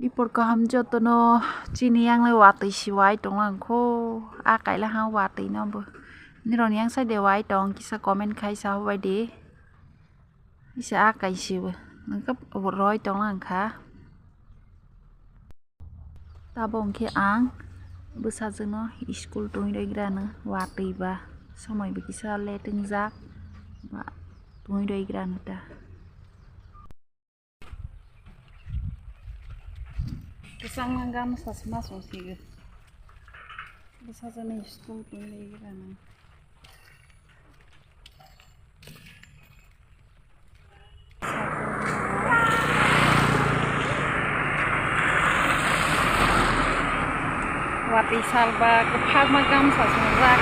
Di porkaham jotono chini yang le wati siwai tong lang ko a kai la ha wati no bu ni ron yang sai de wai tong kisa comment khai sa wai de isa a kai siu ngap roi tong lang kha ta bong ke ang busa jeno school tong doi grana wati ba samai bi kisa le ting jak ba tong doi grana ta Kesang ngam sas masuk sih. Bisa jadi school pun lagi kan. Wati salba kepak magam sas mazak.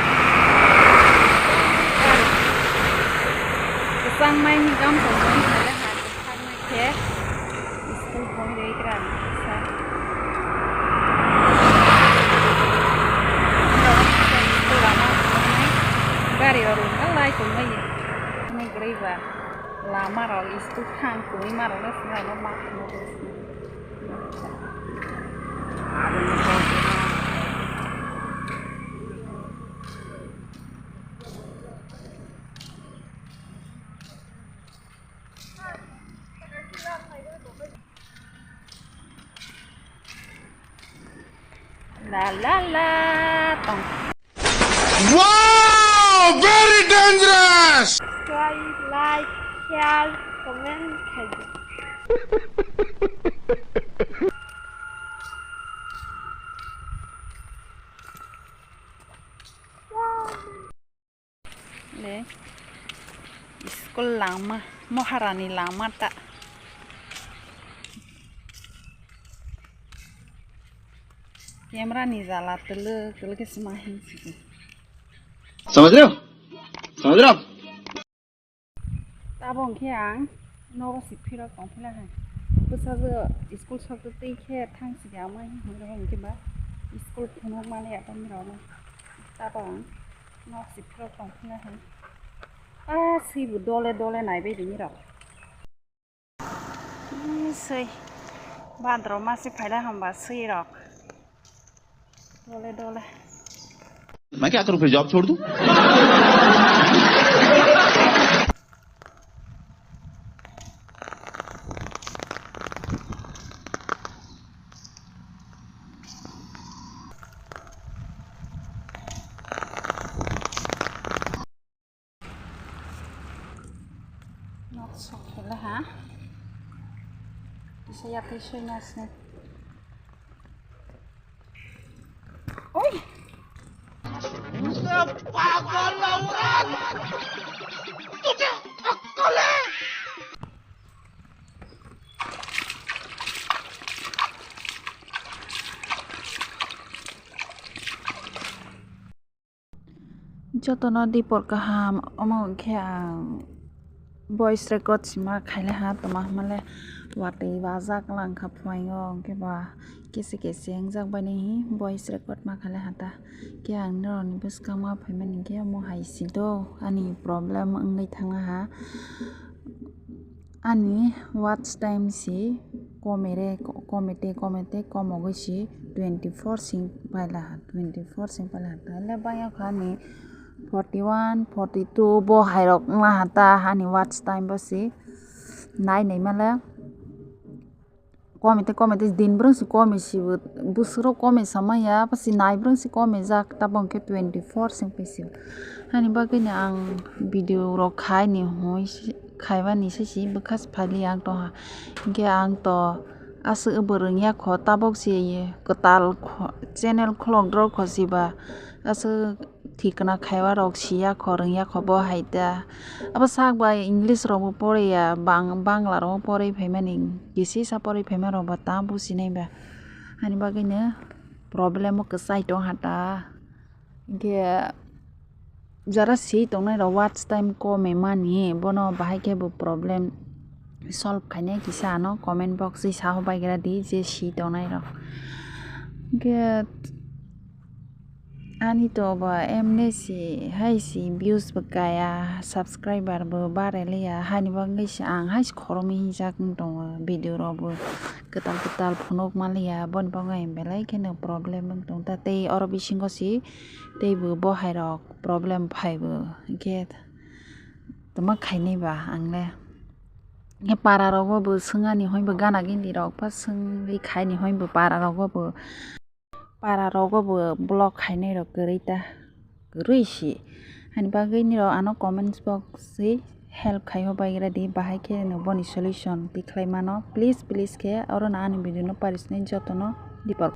Kesang main gam sas mazak ada kepak macam school pun lagi kan. Gari orang alai cùng mấy cái và lama rồi istu thang cùng mà rồi nó sẽ nó mặc nó la tong. Wow, very dangerous. Subscribe, like, share, comment, share. Le school lama Maharani lama tak camera नहीं जाला तल के समाहिं सके समझ रहे हो आप ताबों के आंग नौवा सिफिरा कॉम्पिला है बस आज स्कूल सकते ती के थांग सिया मा हम के बा स्कूल फुनक माले आता मिराव ना ताबों नौ सिफिरा कॉम्पिला है आ सिबु दले नाय बे मिराव सै बाद्र मासे फायदा हमबा सै रक डोले मैं क्या करूं फिर जॉब छोड़ दूं not so kela ha saya tisoi nasne oi पागल औरत तुझे अक्ल है jotono di porkaham omong ke ang voice record sima khaile ha toma male wati wajak lang khapwaing ke ba kese angjak bani voice record ma khaile hata ke ang ron bus kama phaimani ke mo haisi do ani problem ngai thanga ha ani watch time si komete komogoi si 24 sing paila tale baya khani 41 42 bo hairok la hata hani watch time basi nai nei mala komete din brung si komi si busro komi samaya pasi nai brung si komi jak tabong ke 24 sing pesi hani bagini ang video ro khai ni hoi khaiba ni si bekas phali ang to ge ang to asu boreng ya kho tabok si kotal channel khlong dro khosiba asu thikna khaiwa rok siya khoreng ya khobo haida aba sak ba english ro pore ya bangla ro pore phaimani kisi sa pore phaima ro ba ta busi nei ba hani bagine problem ko sai to hata ge jara si tong nai ro watch time ko me mani bono bahai ke bu problem solve khaine kisa no comment box si sa ho bai gra di je si tong nai ro ge Ani to ba emne si hai si views ba kaya subscriber ba bare leya hani ba ngai si ang hai khoromi jak dong video ro bo ketal phonok malia bon ba ngai belai kene problem dong ta tei oro bisingo si tei bo bohai rok problem phai bo ke tama khainai ba angle nge para rok bo singani hoi bo gana gindi rok pa sing khaini hoi bo para rok bo para rogo blog khainai rok gurita guruisi hani bagui ni ro ano comments box si help khaiho bai ready bahai ke no boni solution tiklai mano please ke oro na ani video no parisne jotono dipar